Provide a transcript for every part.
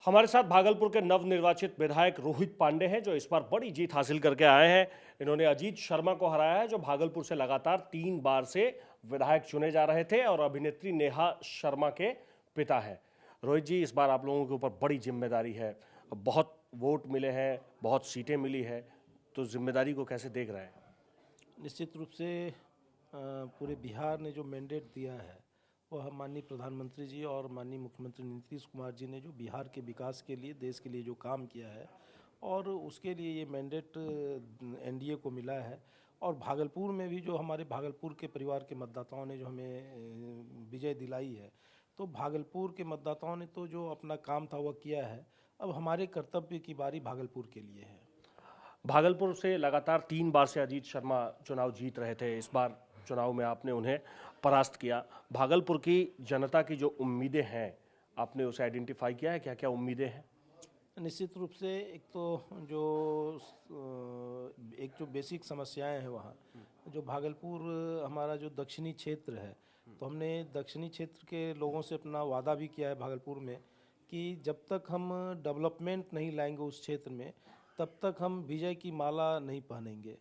हमारे साथ भागलपुर के नवनिर्वाचित विधायक रोहित पांडे हैं जो इस बार बड़ी जीत हासिल करके आए हैं। इन्होंने अजीत शर्मा को हराया है जो भागलपुर से लगातार 3 बार से विधायक चुने जा रहे थे और अभिनेत्री नेहा शर्मा के पिता हैं। रोहित जी, इस बार आप लोगों के ऊपर बड़ी जिम्मेदारी है। बहुत वोट मिले हैं, बहुत सीटें मिली है, तो जिम्मेदारी को कैसे देख रहे हैं? निश्चित रूप से पूरे बिहार ने जो मैंडेट दिया है वह माननीय प्रधानमंत्री जी और माननीय मुख्यमंत्री नीतीश कुमार जी ने जो बिहार के विकास के लिए, देश के लिए जो काम किया है और उसके लिए ये मैंडेट एनडीए को मिला है। और भागलपुर में भी जो हमारे भागलपुर के परिवार के मतदाताओं ने जो हमें विजय दिलाई है, तो भागलपुर के मतदाताओं ने तो जो अपना काम था वह किया है। अब हमारे कर्तव्य की बारी भागलपुर के लिए है। भागलपुर से लगातार 3 बार से अजीत शर्मा चुनाव जीत रहे थे। इस बार चुनाव में आपने उन्हें परास्त किया। भागलपुर की जनता की जो उम्मीदें हैं, आपने उसे आइडेंटिफाई किया है? क्या क्या उम्मीदें हैं? निश्चित रूप से एक जो बेसिक समस्याएं हैं वहाँ, जो भागलपुर हमारा जो दक्षिणी क्षेत्र है, तो हमने दक्षिणी क्षेत्र के लोगों से अपना वादा भी किया है भागलपुर में कि जब तक हम डेवलपमेंट नहीं लाएंगे उस क्षेत्र में, तब तक हम विजय की माला नहीं पहनेंगे।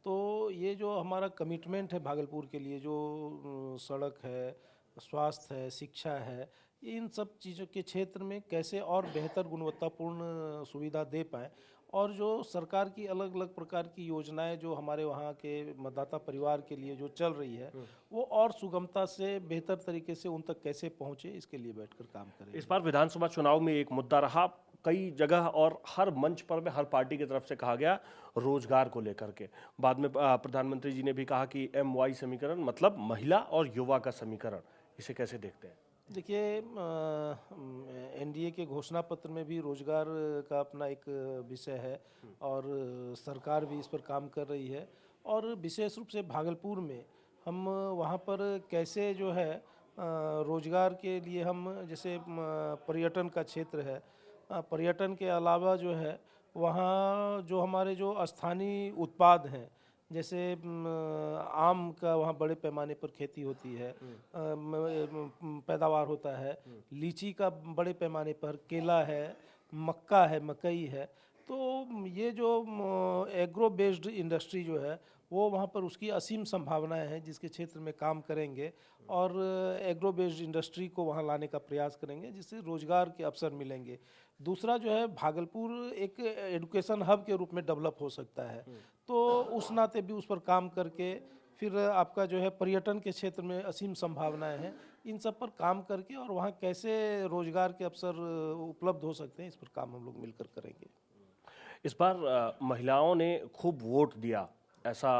तो ये जो हमारा कमिटमेंट है भागलपुर के लिए, जो सड़क है, स्वास्थ्य है, शिक्षा है, इन सब चीज़ों के क्षेत्र में कैसे और बेहतर गुणवत्तापूर्ण सुविधा दे पाएँ, और जो सरकार की अलग अलग प्रकार की योजनाएं जो हमारे वहाँ के मतदाता परिवार के लिए जो चल रही है, वो और सुगमता से बेहतर तरीके से उन तक कैसे पहुँचे, इसके लिए बैठकर काम करेंगे। इस बार विधानसभा चुनाव में एक मुद्दा रहा, कई जगह और हर मंच पर में हर पार्टी की तरफ से कहा गया रोजगार को लेकर के। बाद में प्रधानमंत्री जी ने भी कहा कि MY समीकरण मतलब महिला और युवा का समीकरण। इसे कैसे देखते हैं? देखिए, एनडीए के घोषणा पत्र में भी रोजगार का अपना एक विषय है और सरकार भी इस पर काम कर रही है। और विशेष रूप से भागलपुर में हम वहाँ पर कैसे जो है रोजगार के लिए हम जैसे पर्यटन का क्षेत्र है, पर्यटन के अलावा जो है वहाँ जो हमारे जो स्थानीय उत्पाद हैं, जैसे आम का वहाँ बड़े पैमाने पर खेती होती है, पैदावार होता है, लीची का बड़े पैमाने पर, केला है, मक्का है, मकई है। तो ये जो एग्रो बेस्ड इंडस्ट्री जो है वो वहाँ पर उसकी असीम संभावनाएं हैं, जिसके क्षेत्र में काम करेंगे और एग्रो बेस्ड इंडस्ट्री को वहाँ लाने का प्रयास करेंगे, जिससे रोजगार के अवसर मिलेंगे। दूसरा जो है, भागलपुर एक एजुकेशन हब के रूप में डेवलप हो सकता है, तो उस नाते भी उस पर काम करके फिर आपका जो है पर्यटन के क्षेत्र में असीम संभावनाएं हैं, इन सब पर काम करके और वहाँ कैसे रोजगार के अवसर उपलब्ध हो सकते हैं, इस पर काम हम लोग मिलकर करेंगे। इस बार महिलाओं ने खूब वोट दिया, ऐसा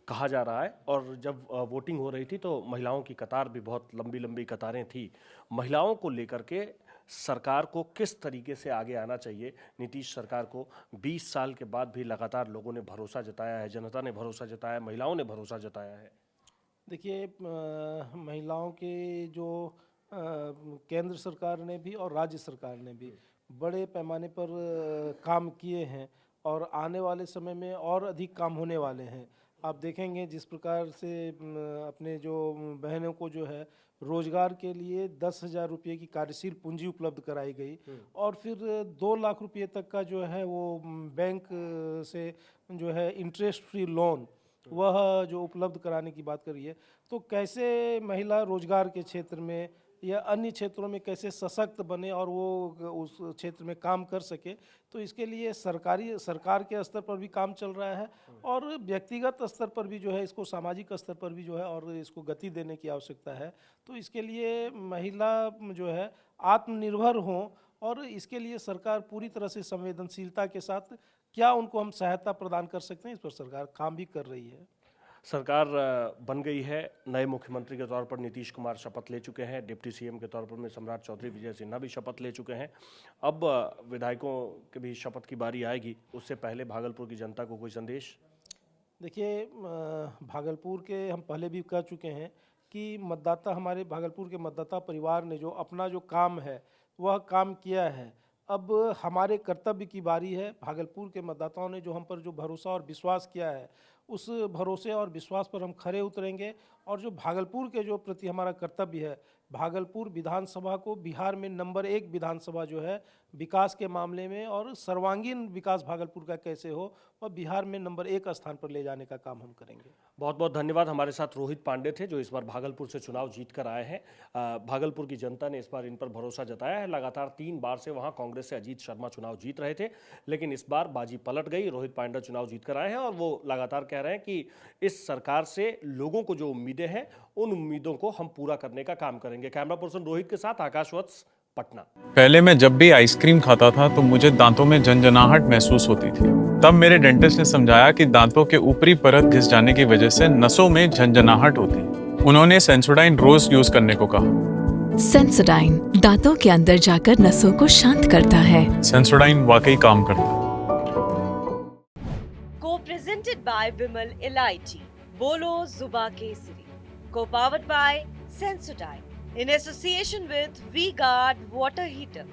कहा जा रहा है। और जब वोटिंग हो रही थी तो महिलाओं की कतार भी बहुत लंबी लंबी कतारें थी। महिलाओं को लेकर के सरकार को किस तरीके से आगे आना चाहिए? नीतीश सरकार को 20 साल के बाद भी लगातार लोगों ने भरोसा जताया है, जनता ने भरोसा जताया है, महिलाओं ने भरोसा जताया है। देखिए, महिलाओं के जो केंद्र सरकार ने भी और राज्य सरकार ने भी बड़े पैमाने पर काम किए हैं और आने वाले समय में और अधिक काम होने वाले हैं। आप देखेंगे जिस प्रकार से अपने जो बहनों को जो है रोजगार के लिए 10,000 रुपये की कार्यशील पूंजी उपलब्ध कराई गई और फिर 2 लाख रुपये तक का जो है वो बैंक से जो है इंटरेस्ट फ्री लोन वह जो उपलब्ध कराने की बात करी है। तो कैसे महिला रोजगार के क्षेत्र में या अन्य क्षेत्रों में कैसे सशक्त बने और वो उस क्षेत्र में काम कर सके, तो इसके लिए सरकार के स्तर पर भी काम चल रहा है और व्यक्तिगत स्तर पर भी जो है, इसको सामाजिक स्तर पर भी जो है और इसको गति देने की आवश्यकता है। तो इसके लिए महिला जो है आत्मनिर्भर हों और इसके लिए सरकार पूरी तरह से संवेदनशीलता के साथ क्या उनको हम सहायता प्रदान कर सकते हैं, इस पर सरकार काम भी कर रही है। सरकार बन गई है, नए मुख्यमंत्री के तौर पर नीतीश कुमार शपथ ले चुके हैं, डिप्टी CM के तौर पर में सम्राट चौधरी विजय सिन्हा भी शपथ ले चुके हैं। अब विधायकों के भी शपथ की बारी आएगी, उससे पहले भागलपुर की जनता को कोई संदेश? देखिए, भागलपुर के हम पहले भी कह चुके हैं कि मतदाता, हमारे भागलपुर के मतदाता परिवार ने जो अपना जो काम है वह काम किया है। अब हमारे कर्तव्य की बारी है। भागलपुर के मतदाताओं ने जो हम पर जो भरोसा और विश्वास किया है, उस भरोसे और विश्वास पर हम खरे उतरेंगे और जो भागलपुर के जो प्रति हमारा कर्तव्य है, भागलपुर विधानसभा को बिहार में नंबर 1 विधानसभा जो है विकास के मामले में और सर्वांगीण विकास भागलपुर का कैसे हो वह बिहार में नंबर 1 स्थान पर ले जाने का काम हम करेंगे। बहुत बहुत धन्यवाद। हमारे साथ रोहित पांडे थे जो इस बार भागलपुर से चुनाव जीत कर आए हैं। भागलपुर की जनता ने इस बार इन पर भरोसा जताया है। लगातार 3 बार से वहां कांग्रेस से अजीत शर्मा चुनाव जीत रहे थे, लेकिन इस बार बाजी पलट गई। रोहित पांडे चुनाव जीत कर आए हैं और वो लगातार कह रहे हैं कि इस सरकार से लोगों को जो उम्मीदें हैं उन उम्मीदों को हम पूरा करने का काम करेंगे। कैमरा पर्सन रोहित के साथ आकाश वत्स, पटना। पहले मैं जब भी आइसक्रीम खाता था तो मुझे दांतों में झंझनाहट महसूस होती थी। तब मेरे डेंटिस्ट ने समझाया कि दांतों के ऊपरी परत घिस जाने की वजह से नसों में झंझनाहट होती। उन्होंने सेंसोडाइन रोज यूज करने को कहा। सेंसोडाइन दांतों के अंदर जाकर नसों को शांत करता है। सेंसोडाइन वाकई काम करता है। Co-presented by Vimal Elaichi, Bolo Zuba Kesari. Co-powered by Sensodyne in association with V-Guard Water Heater.